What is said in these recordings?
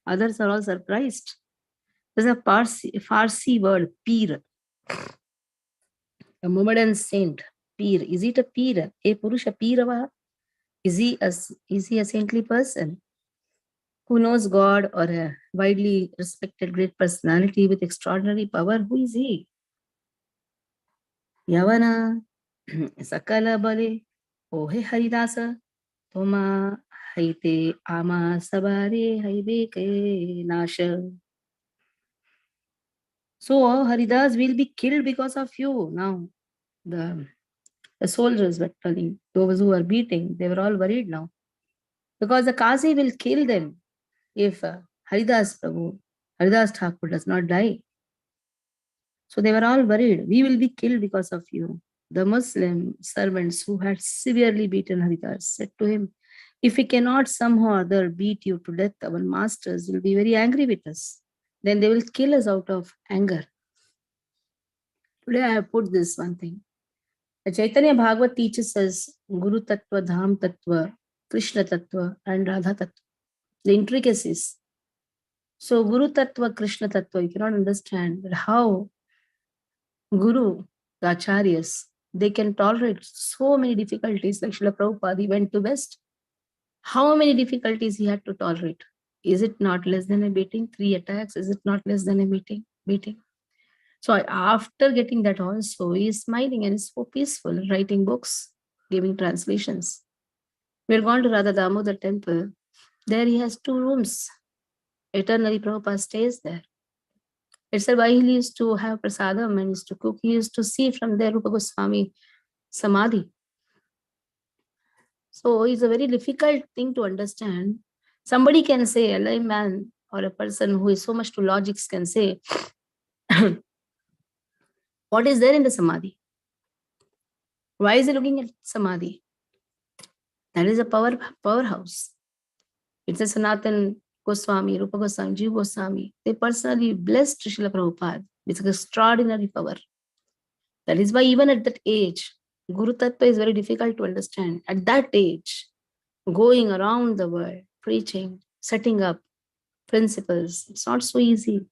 Others are all surprised. There's a Farsi word, peer, a Mohammedan saint, peer. Is it a peer? A Purusha Peerava? Is he a saintly person who knows God or a widely respected great personality with extraordinary power? Who is he? Yavana, Sakala Bale, Ohe Haridasa, Toma Haite Ama Sabare Haibeke Nasha. So Haridas will be killed because of you. Now the soldiers were telling, those who were beating, they were all worried now. Because the Kazi will kill them if Haridas Prabhu, Haridas Thakur does not die. So they were all worried, we will be killed because of you. The Muslim servants who had severely beaten Haridas said to him, if we cannot somehow or other beat you to death, our masters will be very angry with us. Then they will kill us out of anger. Today I have put this one thing. The Caitanya Bhagavat teaches us Guru Tattva, Dham Tattva, Krishna Tattva, and Radha Tattva. The intricacies. So Guru Tattva, Krishna Tattva, you cannot understand how Guru, the Acharyas, they can tolerate so many difficulties. Like Srila Prabhupada, he went to West. How many difficulties he had to tolerate? Is it not less than a beating? 3 attacks, is it not less than a beating? So after getting that also, he is smiling and is so peaceful, writing books, giving translations. We had gone to Radha Damodar temple. There he has 2 rooms. Eternally Prabhupada stays there. It's why he used to have prasadam and used to cook. He used to see from there Rupa Goswami Samadhi. So it's a very difficult thing to understand. Somebody can say, a layman or a person who is so much to logics can say, what is there in the Samadhi? Why is he looking at Samadhi? That is a powerhouse. It's a Sanatan Goswami, Rupa Goswami, Jiva Goswami. They personally blessed Srila Prabhupada with extraordinary power. That is why even at that age, Guru Tattva is very difficult to understand. At that age, going around the world, preaching, setting up principles, it's not so easy.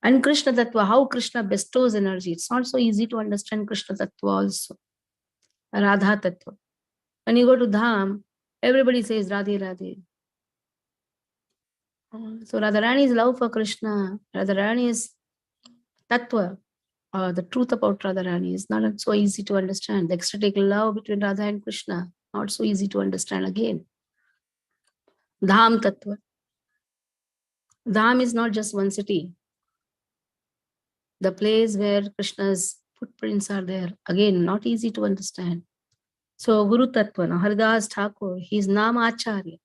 And Krishna Tattva, how Krishna bestows energy, it's not so easy to understand Krishna Tattva also. Radha Tattva. When you go to Dham, everybody says Radhe Radhe. So Radharani's love for Krishna, Radharani's Tattva, the truth about Radharani is not so easy to understand. The ecstatic love between Radha and Krishna, not so easy to understand again. Dham Tattva. Dham is not just one city. The place where Krishna's footprints are there, again, not easy to understand. So Guru Tattva, now Haridas Thakur, he is Nam Acharya.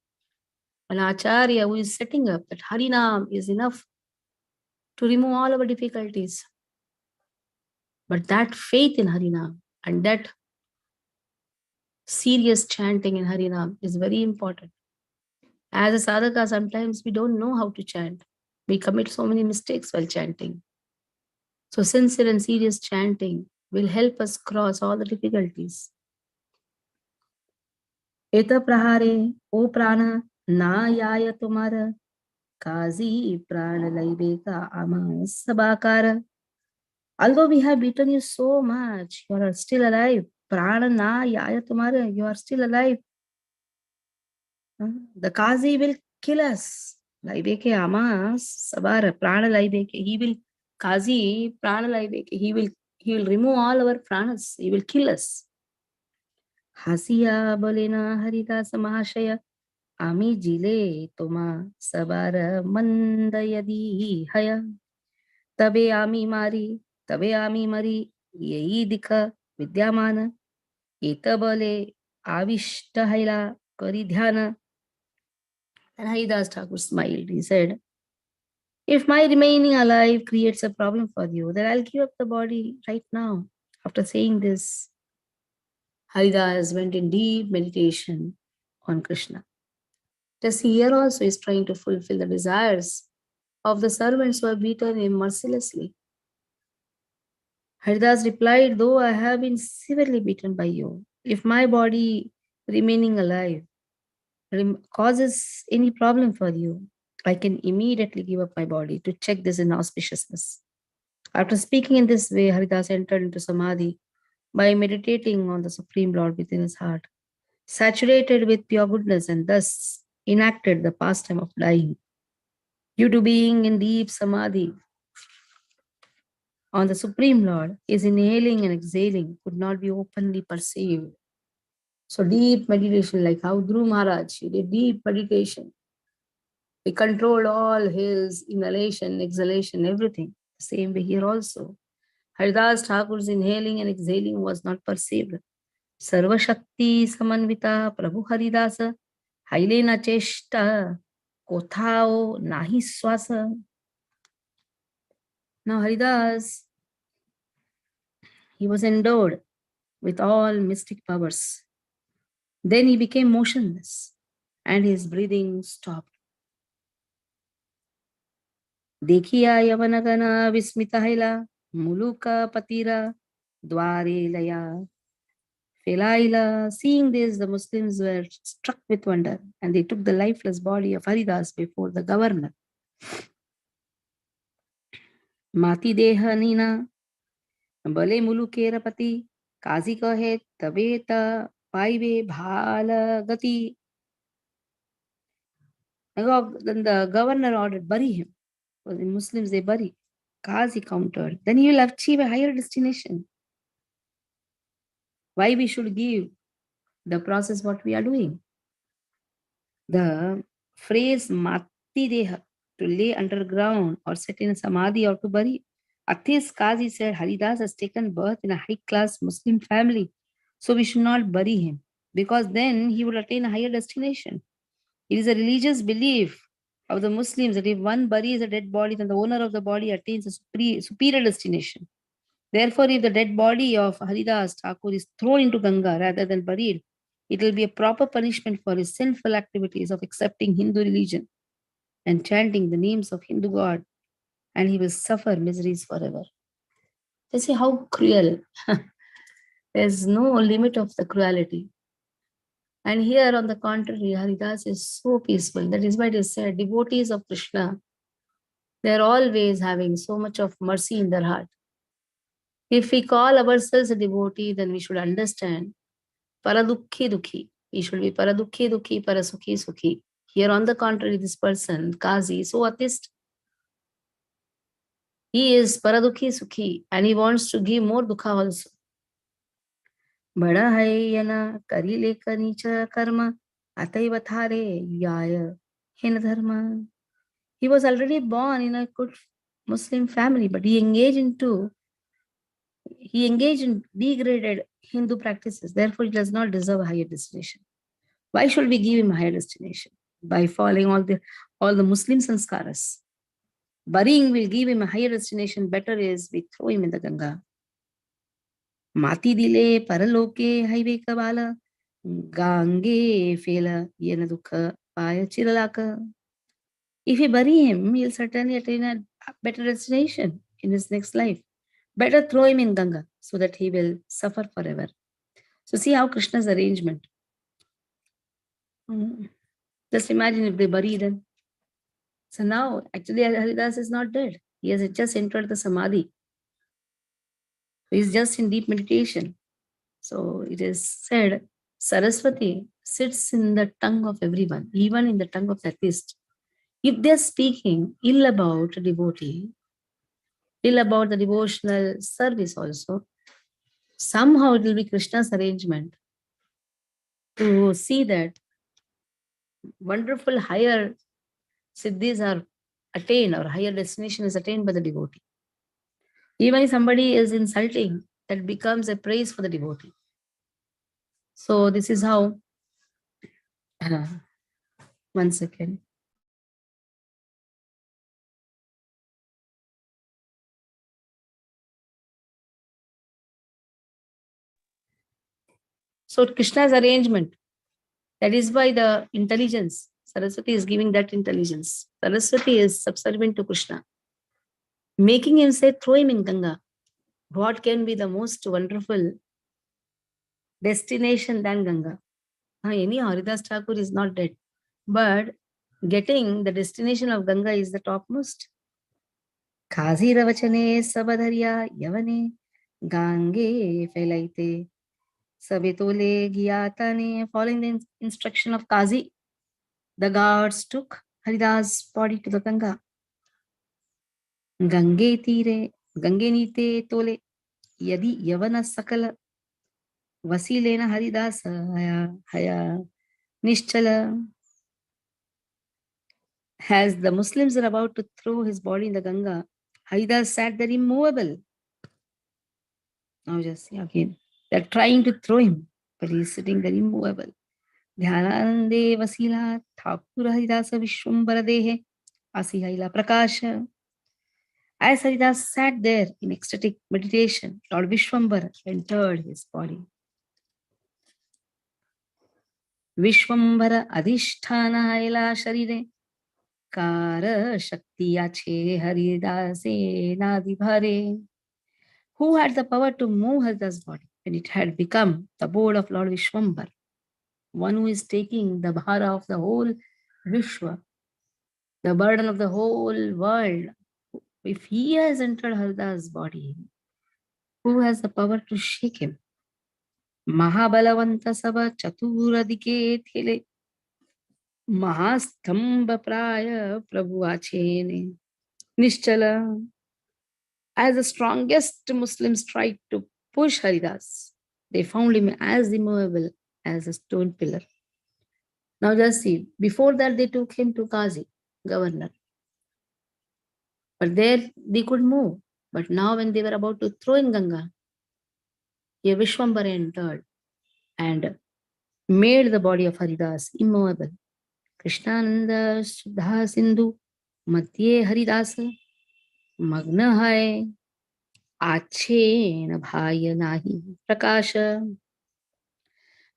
An Acharya who is setting up that Harinam is enough to remove all our difficulties. But that faith in Harinam and that serious chanting in Harinam is very important. As a sadhaka, sometimes we don't know how to chant. We commit so many mistakes while chanting. So sincere and serious chanting will help us cross all the difficulties. Eta prahare, O prana, na yaya tumara, kazi prana laibeka ama sabakara. Although we have beaten you so much, you are still alive. Prana na yaya tumara, you are still alive. The Kazi will kill us. Laibeke ama sabara, prana laibeke. He will, Kazi, prana laibeke. He will remove all our pranas. He will kill us. Hasiya bolena Haridasa Mahashaya. Ami jile toma sabara mandayadi haya. Tabe ami mari yehi dikha vidyamana. Eta bole avishta haila kari dhyana. And Haridas Thakur smiled. He said, if my remaining alive creates a problem for you, then I'll give up the body right now. After saying this, Haridas went in deep meditation on Krishna. Just here also is trying to fulfill the desires of the servants who have beaten him mercilessly. Haridas replied, though I have been severely beaten by you, if my body remaining alive causes any problem for you, I can immediately give up my body to check this inauspiciousness. After speaking in this way, Haridas entered into samadhi by meditating on the Supreme Lord within his heart, saturated with pure goodness, and thus enacted the pastime of dying. Due to being in deep samadhi on the Supreme Lord, his inhaling and exhaling could not be openly perceived. So deep meditation, like how Dhruv Maharaj, he did deep meditation. He controlled all his inhalation, exhalation, everything. The same way here also. Haridas Thakur's inhaling and exhaling was not perceived. Sarva Shakti Samanvita Prabhu Haridasa Hailena Cheshta Kothao Nahi Swasa. Now Haridas, he was endowed with all mystic powers. Then he became motionless and his breathing stopped. देखिया यवनगन विस्मित हैला मुलुक पतिरा द्वारे लया Felaila. Seeing this, the Muslims were struck with wonder and they took the lifeless body of Haridas before the governor. Mati deha nina bale mulukera pati kazi kahe tabeta paive bhala gati. Then the governor ordered, bury him. Because the Muslims, they bury. Kazi countered. Then he will achieve a higher destination. Why we should give the process what we are doing? The phrase mati deha, to lay underground or sit in samadhi or to bury. Atheist Qazi said Haridas has taken birth in a high-class Muslim family, so we should not bury him because then he will attain a higher destination. It is a religious belief of the Muslims that if one buries a dead body, then the owner of the body attains a superior destination. Therefore, if the dead body of Haridas Thakur is thrown into Ganga rather than buried, it will be a proper punishment for his sinful activities of accepting Hindu religion and chanting the names of Hindu God, and he will suffer miseries forever. They say how cruel. There's no limit of the cruelty. And here, on the contrary, Haridas is so peaceful. That is why it is said, devotees of Krishna, they're always having so much of mercy in their heart. If we call ourselves a devotee, then we should understand paradukhi dukhi. We should be paradukhi dukhi, parasukhi sukhi. Here, on the contrary, this person, Qazi, is so atheist. He is paradukhi sukhi and he wants to give more dukha also. Bada hai yana kari lekar nicha karma ataiva thare yaya hin dharma. He was already born in a good Muslim family, but he engaged in degraded Hindu practices. Therefore, he does not deserve a higher destination. Why should we give him a higher destination? By following all the Muslim sanskaras. Burying will give him a higher destination. Better is we throw him in the Ganga. Mati dile paraloke haive kabala gange fela yena dukha paya chiralaka. If we bury him, he'll certainly attain a better destination in his next life. Better throw him in Ganga so that he will suffer forever. So see how Krishna's arrangement. Just imagine if they bury them. So now, actually, Haridas is not dead. He has just entered the samadhi. He's just in deep meditation. So it is said, Saraswati sits in the tongue of everyone, even in the tongue of the atheist. If they're speaking ill about a devotee, ill about the devotional service also, somehow it will be Krishna's arrangement to see that wonderful higher siddhis are attained or higher destination is attained by the devotee. Even if somebody is insulting, that becomes a praise for the devotee. So this is how, 1 second. So Krishna's arrangement, that is why the intelligence, Saraswati is giving that intelligence. Saraswati is subservient to Krishna, making him say, throw him in Ganga. What can be the most wonderful destination than Ganga? Anyhow, Haridas Thakur is not dead. But getting the destination of Ganga is the topmost. Kazi ravachane sabadharya yavane gange felaite sabitole giyatane. Following the instruction of Kazi, the gods took Haridas' body to the Ganga. Gange tire, Gange nite tole, yadi yavana sakala, vasilena Haridas haya nischala. As the Muslims are about to throw his body in the Ganga, Haridas sat there immovable. Now just see again. They're trying to throw him, but he's sitting there immovable. Dhyanande Vasila Thakur Haridasa Vishwambara Dehe Asihaila Prakasha. As Haridas sat there in ecstatic meditation, Lord Vishwambara entered his body. Vishwambara Adhisthana Haila Sharire Kara Shakti Yache Haridase Nadi Bhare. Who had the power to move Haridas' body when it had become the board of Lord Vishwambara, one who is taking the bhara of the whole Vishwa, the burden of the whole world? If he has entered Haridas' body, who has the power to shake him? Mahabalavanta Saba Chaturadike Thele Mahastamba Praya Prabhu Achene Nischala. As the strongest Muslims tried to push Haridas, they found him as immovable as a stone pillar. Now just see, before that they took him to Qazi, governor. But there they could move. But now when they were about to throw in Ganga, here Vishwambara entered and made the body of Haridas immovable. Krishnananda Sudha Sindhu Madhye Haridasa Magna Hai Achen Bhaya Nahi Prakasha.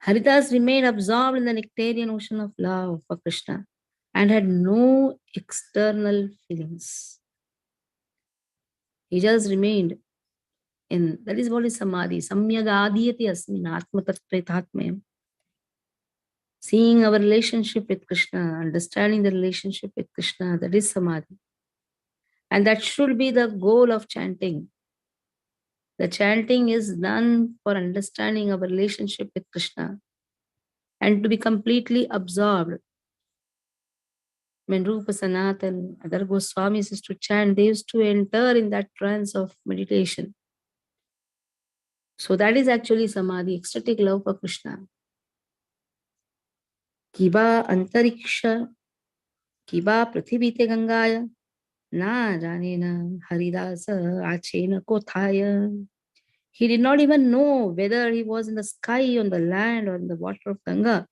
Haridas remained absorbed in the nectarian ocean of love for Krishna and had no external feelings. He just remained in, that is what is samadhi. Samyagadiyati asmin atmatatpretatmayam. Seeing our relationship with Krishna, understanding the relationship with Krishna, that is samadhi. And that should be the goal of chanting. The chanting is done for understanding our relationship with Krishna and to be completely absorbed. When Rupa Sanatan, other Goswamis used to chant, they used to enter in that trance of meditation. So that is actually samadhi, ecstatic love for Krishna. Kiba antariksha, kiba prithivite gangaya, na janena haridasa achena kothaya. He did not even know whether he was in the sky, on the land, or in the water of Ganga.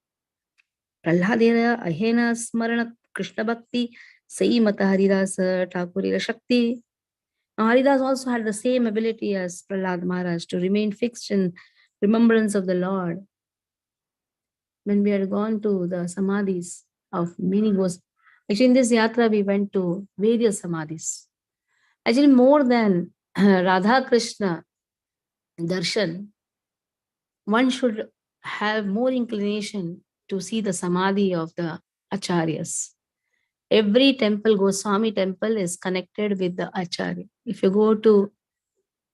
Prahladera ahena smarana Krishna bhakti saimata haridasa thakurira shakti. Now Haridas also had the same ability as Prahlad Maharaj to remain fixed in remembrance of the Lord. When we had gone to the samadhis of many ghosts, actually in this yatra we went to various samadhis. Actually more than Radha Krishna darshan, one should have more inclination to see the samadhi of the acharyas. Every temple, Goswami temple, is connected with the acharya. If you go to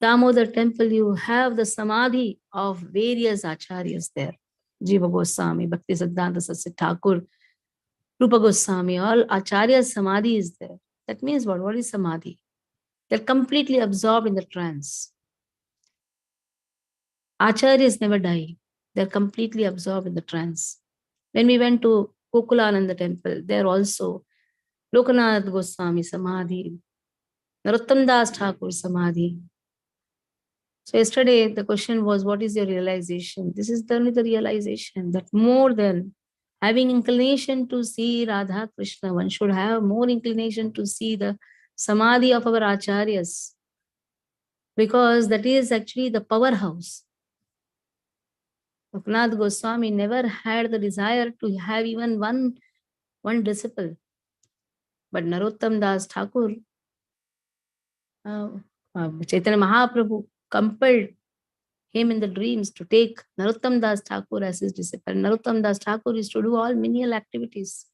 Damodar temple, you have the samadhi of various acharyas there. Jiva Goswami, Bhakti Siddhanta Saraswati Thakur, Rupa Goswami, all acharyas' samadhi is there. That means what? What is samadhi? They're completely absorbed in the trance. Acharyas never die. They're completely absorbed in the trance. When we went to Gokulananda temple, there also Lokanath Goswami Samadhi, Narottam Das Thakur Samadhi. So yesterday the question was, what is your realization? This is only the realization that more than having inclination to see Radha Krishna, one should have more inclination to see the Samadhi of our Acharyas, because that is actually the powerhouse. Lokanath Goswami never had the desire to have even one disciple. But Narottam Das Thakur, Chaitanya Mahaprabhu compelled him in the dreams to take Narottam Das Thakur as his disciple. Narottam Das Thakur used to do all menial activities.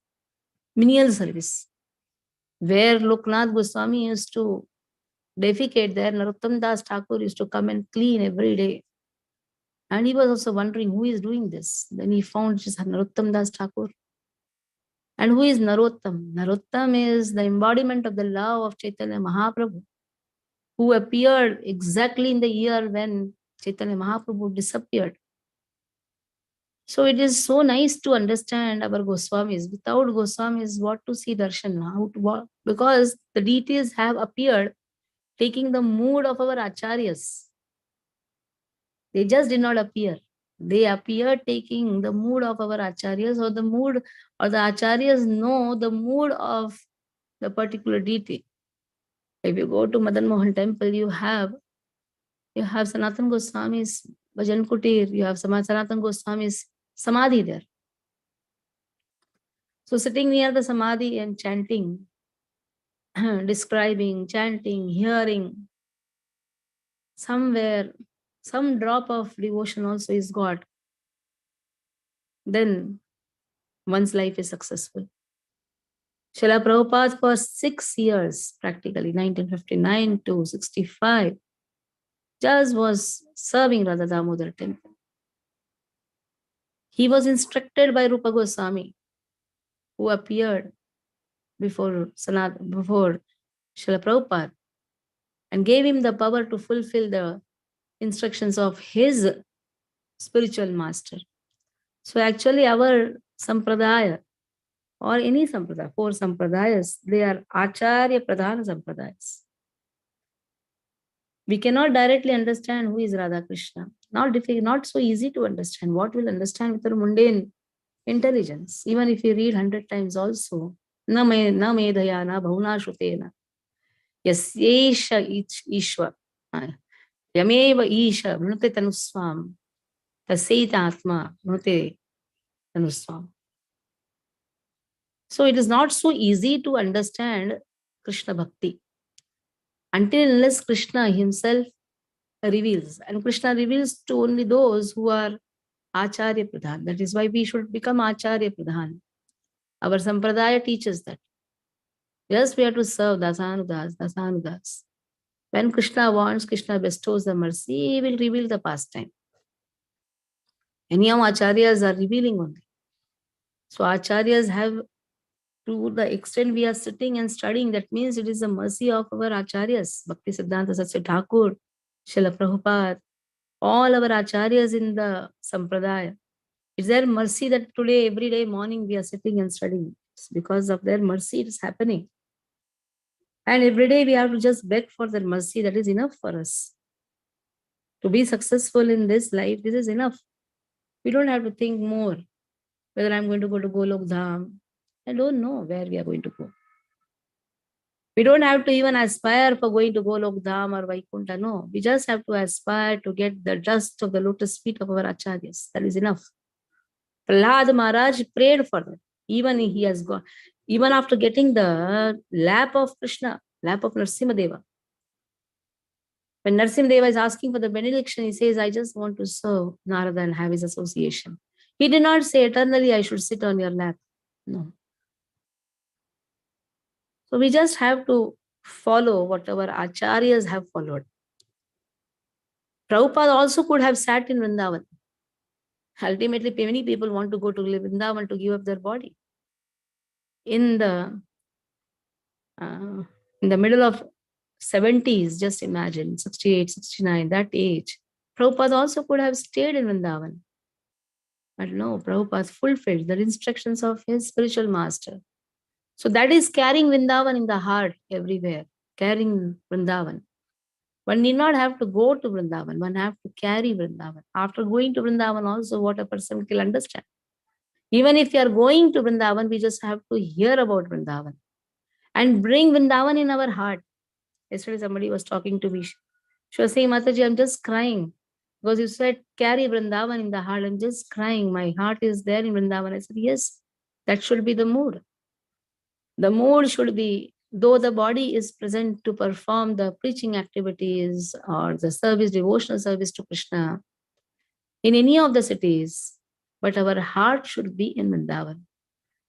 menial service. Where Loknath Goswami used to defecate there, Narottam Das Thakur used to come and clean every day. And he was also wondering who is doing this. Then he found just Narottam Das Thakur. And who is Narottam? Narottam is the embodiment of the love of Chaitanya Mahaprabhu, who appeared exactly in the year when Chaitanya Mahaprabhu disappeared. So it is so nice to understand our Goswamis. Without Goswamis, what to see darshan? How to what? Because the deities have appeared taking the mood of our acharyas. They just did not appear. They appear taking the mood of our acharyas, or the mood, or the acharyas know the mood of the particular deity. If you go to Madan Mohan temple, you have Sanatan Goswami's Bhajan Kutir, you have Sanatan Goswami's Samadhi there. So sitting near the Samadhi and chanting, describing, chanting, hearing, somewhere, some drop of devotion also is got, then one's life is successful. Srila Prabhupada for 6 years, practically 1959 to 65, just was serving Radha Damodar temple. He was instructed by Rupa Goswami, who appeared before Srila Prabhupada and gave him the power to fulfill the instructions of his spiritual master. So actually our sampradaya, or any sampradaya, 4 sampradayas, they are Acharya Pradhana sampradayas. We cannot directly understand who is Radha Krishna. Not so easy to understand. What we'll understand with our mundane intelligence, even if you read 100 times also. Na medhaya na bhavna shrutena yasyesha ishva yameva isha vnute tanuswam taseita atma vnute tanuswam. So it is not so easy to understand Krishna Bhakti until unless Krishna himself reveals. And Krishna reveals to only those who are Acharya Pradhan. That is why we should become Acharya Pradhan. Our Sampradaya teaches that. Just we have to serve Dasanudas, Dasanudas. When Krishna wants, Krishna bestows the mercy, he will reveal the pastime. Anyhow, Acharyas are revealing only. So Acharyas have, to the extent we are sitting and studying, that means it is the mercy of our Acharyas, Bhakti Siddhanta Satya Thakur, Srila Prabhupada, all our Acharyas in the Sampradaya. It's their mercy that today, every day morning, we are sitting and studying. It's because of their mercy it is happening. And every day we have to just beg for their mercy. That is enough for us. To be successful in this life, this is enough. We don't have to think more whether I'm going to go to Golok Dham. I don't know where we are going to go. We don't have to even aspire for going to Golok Dham or Vaikuntha. No, we just have to aspire to get the dust of the lotus feet of our acharyas. That is enough. Prahlad Maharaj prayed for that. Even he has gone, even after getting the lap of Krishna, lap of Narsimhadeva. When Narsimhadeva is asking for the benediction, he says, I just want to serve Narada and have his association. He did not say eternally I should sit on your lap. No. So we just have to follow what our acharyas have followed. Prabhupada also could have sat in Vrindavan. Ultimately, many people want to go to Vrindavan to give up their body. In the middle of 70s, just imagine, 68, 69, that age, Prabhupada also could have stayed in Vrindavan. But no, Prabhupada fulfilled the instructions of his spiritual master. So that is carrying Vrindavan in the heart everywhere, carrying Vrindavan. One need not have to go to Vrindavan, one have to carry Vrindavan. After going to Vrindavan also, what a person will understand. Even if you are going to Vrindavan, we just have to hear about Vrindavan and bring Vrindavan in our heart. Yesterday somebody was talking to me. She was saying, Mataji, I'm just crying. Because you said, carry Vrindavan in the heart. I'm just crying. My heart is there in Vrindavan. I said, yes, that should be the mood. The mood should be, though the body is present to perform the preaching activities or the service, devotional service to Krishna in any of the cities, but our heart should be in Vrindavan.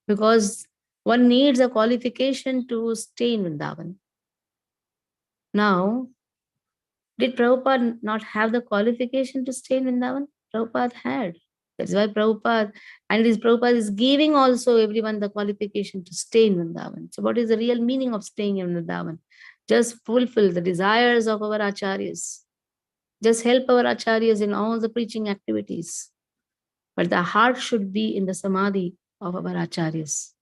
Because One needs a qualification to stay in Vrindavan. Now, did Prabhupada not have the qualification to stay in Vrindavan? Prabhupada had. That's why Prabhupada, and this Prabhupada is giving also everyone the qualification to stay in Vrindavan. So what is the real meaning of staying in Vrindavan? Just fulfill the desires of our acharyas. Just help our acharyas in all the preaching activities. But the heart should be in the samadhi of our acharyas.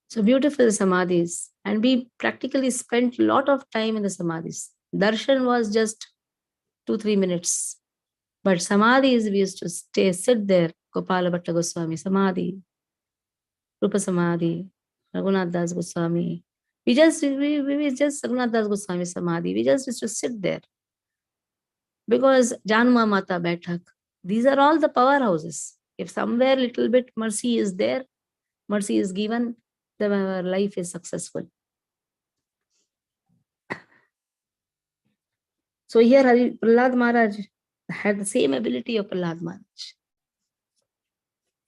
So beautiful samadhis. And we practically spent a lot of time in the samadhis. Darshan was just 2-3 minutes. But samadhis, we used to sit there. Gopala Bhatta Goswami Samadhi, Rupa Samadhi, Raghunath Das Goswami. We just Raghunath Das Goswami Samadhi. We just used to sit there. Because Janma Mata Baithak, these are all the powerhouses. If somewhere little bit mercy is there, mercy is given, then our life is successful. So here Prahlad Maharaj had the same ability of Prahlad Maharaj.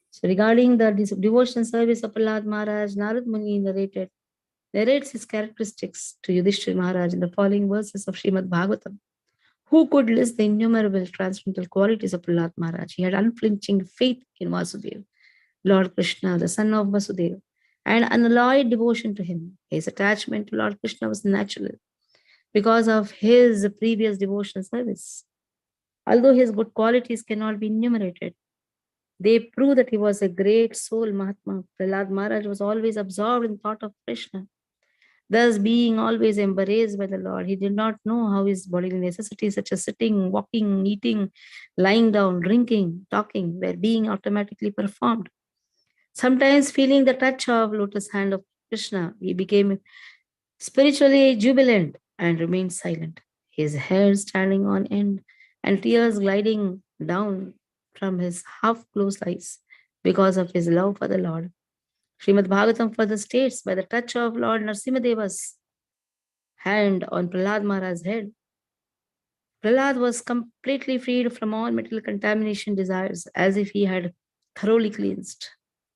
So regarding the devotion service of Prahlad Maharaj, Narad Muni narrates his characteristics to Yudhishthira Maharaj in the following verses of Srimad Bhagavatam. Who could list the innumerable transcendental qualities of Prahlad Maharaj? He had unflinching faith in Vasudeva, Lord Krishna, the son of Vasudeva, and unalloyed devotion to him. His attachment to Lord Krishna was natural because of his previous devotional service. Although his good qualities cannot be enumerated, they prove that he was a great soul Mahatma. Prahlad Maharaj was always absorbed in thought of Krishna. Thus, being always embraced by the Lord, he did not know how his bodily necessities, such as sitting, walking, eating, lying down, drinking, talking, were being automatically performed. Sometimes, feeling the touch of lotus hand of Krishna, he became spiritually jubilant and remained silent, his hair standing on end and tears gliding down from his half-closed eyes because of his love for the Lord. Srimad Bhagavatam further states, by the touch of Lord Narasimhadeva's hand on Prahlad Maharaj's head, Prahlad was completely freed from all material contamination desires, as if he had thoroughly cleansed.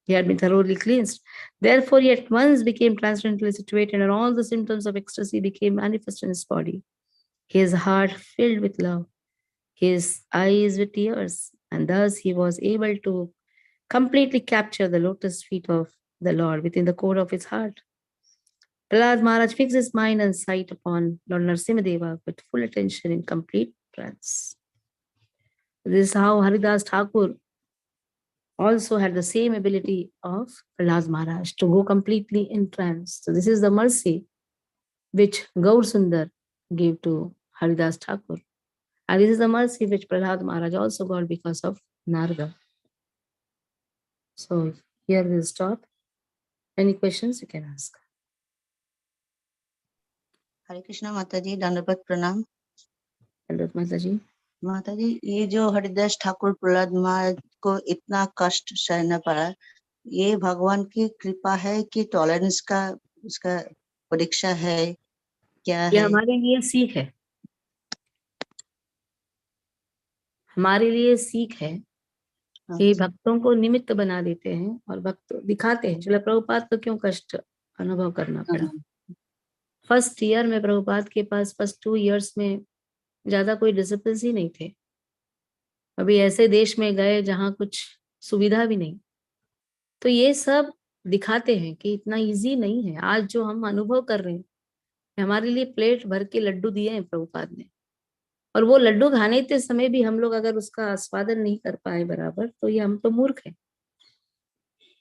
He had been thoroughly cleansed. Therefore, he at once became transcendently situated, and all the symptoms of ecstasy became manifest in his body. His heart filled with love, his eyes with tears, and thus he was able to completely capture the lotus feet of the Lord within the core of his heart. Prahlad Maharaj fixed his mind and sight upon Lord Narasimhadeva with full attention in complete trance. This is how Haridas Thakur also had the same ability of Prahlad Maharaj to go completely in trance. So this is the mercy which Gaur Sundar gave to Haridas Thakur. And this is the mercy which Prahlad Maharaj also got because of Narada. So here we'll stop. Any questions you can ask. हरे कृष्णा माता जी, दंडवत प्रणाम। Dhandavat Mataji. माता जी, ये जो हरिदास ठाकुर प्रहलाद महाराज को इतना कष्ट सहना पड़ा, ये भगवान की कृपा है कि टॉलरेंस का उसका परीक्षा है, क्या ये है? हमारे लिए सीख है, हमारे लिए सीख है कि भक्तों को निमित्त बना देते हैं और भक्त दिखाते हैं। चलो प्रभुपाद को क्यों कष्ट अनुभव करना पड़ा? फर्स्ट ईयर में प्रभुपाद के पास फर्स्ट 2 इयर्स में ज्यादा कोई डिसिप्लिन ही नहीं थे। अभी ऐसे देश में गए जहाँ कुछ सुविधा भी नहीं, तो ये सब दिखाते हैं कि इतना इजी नहीं है। आज जो हम अनुभव कर रहे हैं, हमारे लिए प्लेट भर के लड्डू दिए हैं प्रभुपाद ने, और वो लड्डू खाने के समय भी हम लोग अगर उसका आस्वादन नहीं कर पाए बराबर, तो ये हम तो मूर्ख हैं।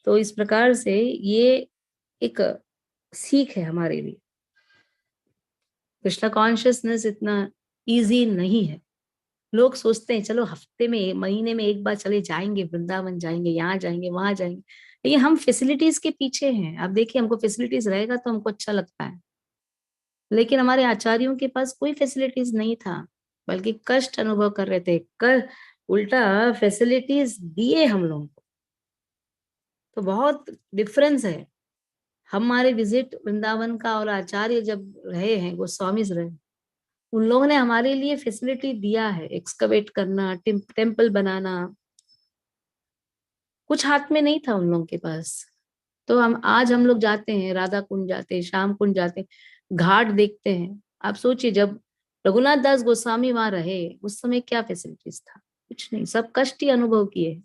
तो इस प्रकार से ये एक सीख है हमारे लिए। कृष्णा कॉन्शियसनेस इतना इजी नहीं है। लोग सोचते हैं चलो हफ्ते में महीने में एक बार चले जाएंगे, वृंदावन जाएंगे, यहाँ जाएंगे, वहां जाएंगे, लेकिन हम फैसिलिटीज के पीछे हैं। अब देखिए, हमको फैसिलिटीज रहेगा तो हमको अच्छा लगता है, लेकिन हमारे आचार्यों के पास कोई फैसिलिटीज नहीं था, बल्कि कष्ट अनुभव कर रहे थे। उल्टा फैसिलिटीज दिए हम लोगों को, तो बहुत डिफरेंस है। हमारे विजिट वृंदावन का और आचार्य जब रहे हैं, गोस्वामीज रहे, उन लोगों ने हमारे लिए फैसिलिटी दिया है, एक्सकवेट करना, टेम्पल बनाना, कुछ हाथ में नहीं था उन लोगों के पास। तो हम लोग जाते हैं, राधा कुंड जाते हैं, श्याम कुंड जाते हैं, घाट देखते हैं। आप सोचिए, जब रघुनाथ दास गोस्वामी वहां रहे उस समय क्या फैसिलिटीज था? कुछ नहीं, सब कष्ट ही अनुभव किए।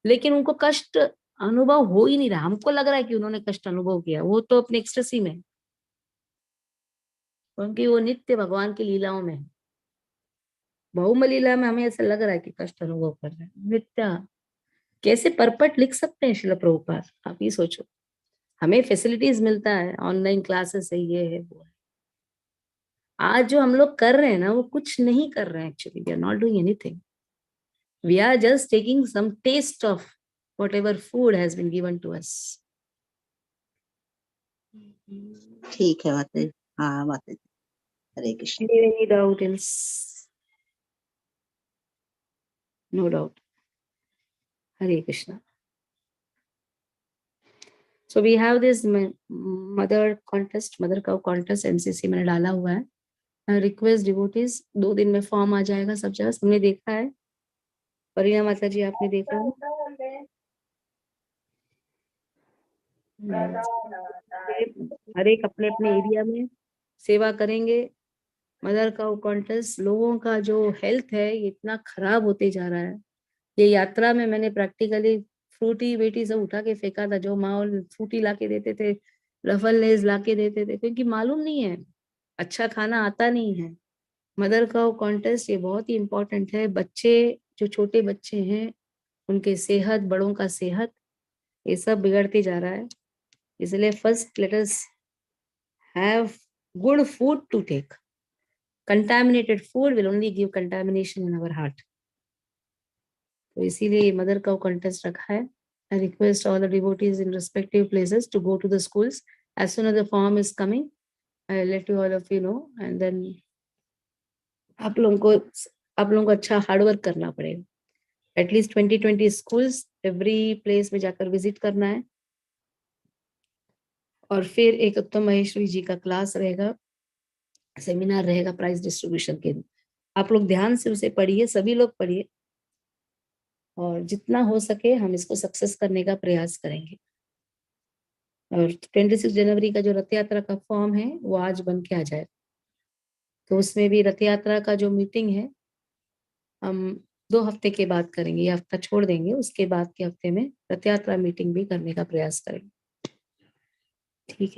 लेकिन उनको कष्ट अनुभव हो ही नहीं रहा। हमको लग रहा है कि उन्होंने कष्ट अनुभव किया, वो तो अपने एक्सटेसी में है, क्योंकि वो नित्य भगवान की लीलाओं में है। बहुम लीला में हमें ऐसा लग रहा है कि कष्ट अनुभव कर रहे हैं नित्य। कैसे परपट लिख सकते हैं शिल प्रभुपाद? आप ये सोचो। हमें फैसिलिटीज मिलता है, ऑनलाइन क्लासेस है, ये है वो है। आज जो हम लोग कर रहे हैं ना, वो कुछ नहीं कर रहे हैं। Actually we are not doing anything, we are just taking some taste of whatever food has been given to us. ठीक है माता जी। हाँ माता जी, Hare Krishna. Any doubt else? No doubt. Hare Krishna. So we have this mother contest, mother cow contest, NCC मैंने डाला हुआ है। रिक्वेस्ट डिवोटीज, 2 दिन में फॉर्म आ जाएगा सब जगह, सबने देखा है। परिणा माता जी आपने देखा है? हर एक अपने अपने एरिया में सेवा करेंगे। मदर काउ कॉन्टेस्ट, लोगों का जो हेल्थ है ये इतना खराब होते जा रहा है। ये यात्रा में मैंने प्रैक्टिकली फ्रूटी वेटी सब उठा के फेंका था। जो माहौल फ्रूटी ला के देते थे, रफल लेज ला के देते थे, क्योंकि मालूम नहीं है, अच्छा खाना आता नहीं है। मदर काउ कॉन्टेस्ट ये बहुत ही इम्पोर्टेंट है। बच्चे, जो छोटे बच्चे हैं, उनके सेहत, बड़ों का सेहत, ये सब बिगड़ते जा रहा है। इसलिए first let us have good food to take. Contaminated food will only give contamination in our heart. तो इसीलिए मदर का कंटेस्ट रखा है। I request all the devotees in respective places to go to the schools. As soon as the form is coming, I'll let you all of you know, and then आप लोगों को अच्छा hard work करना पड़ेगा। At least 20 schools every place में जाकर visit करना है। और फिर एक उत्तम महेश्वरी जी का क्लास रहेगा, सेमिनार रहेगा प्राइज डिस्ट्रीब्यूशन के दिन। आप लोग ध्यान से उसे पढ़िए, सभी लोग पढ़िए, और जितना हो सके हम इसको सक्सेस करने का प्रयास करेंगे। और 26 जनवरी का जो रथ यात्रा का फॉर्म है वो आज बन के आ जाए। तो उसमें भी रथ यात्रा का जो मीटिंग है हम 2 हफ्ते के बाद करेंगे। ये हफ्ता छोड़ देंगे, उसके बाद के हफ्ते में रथ यात्रा मीटिंग भी करने का प्रयास करेंगे। ठीक है।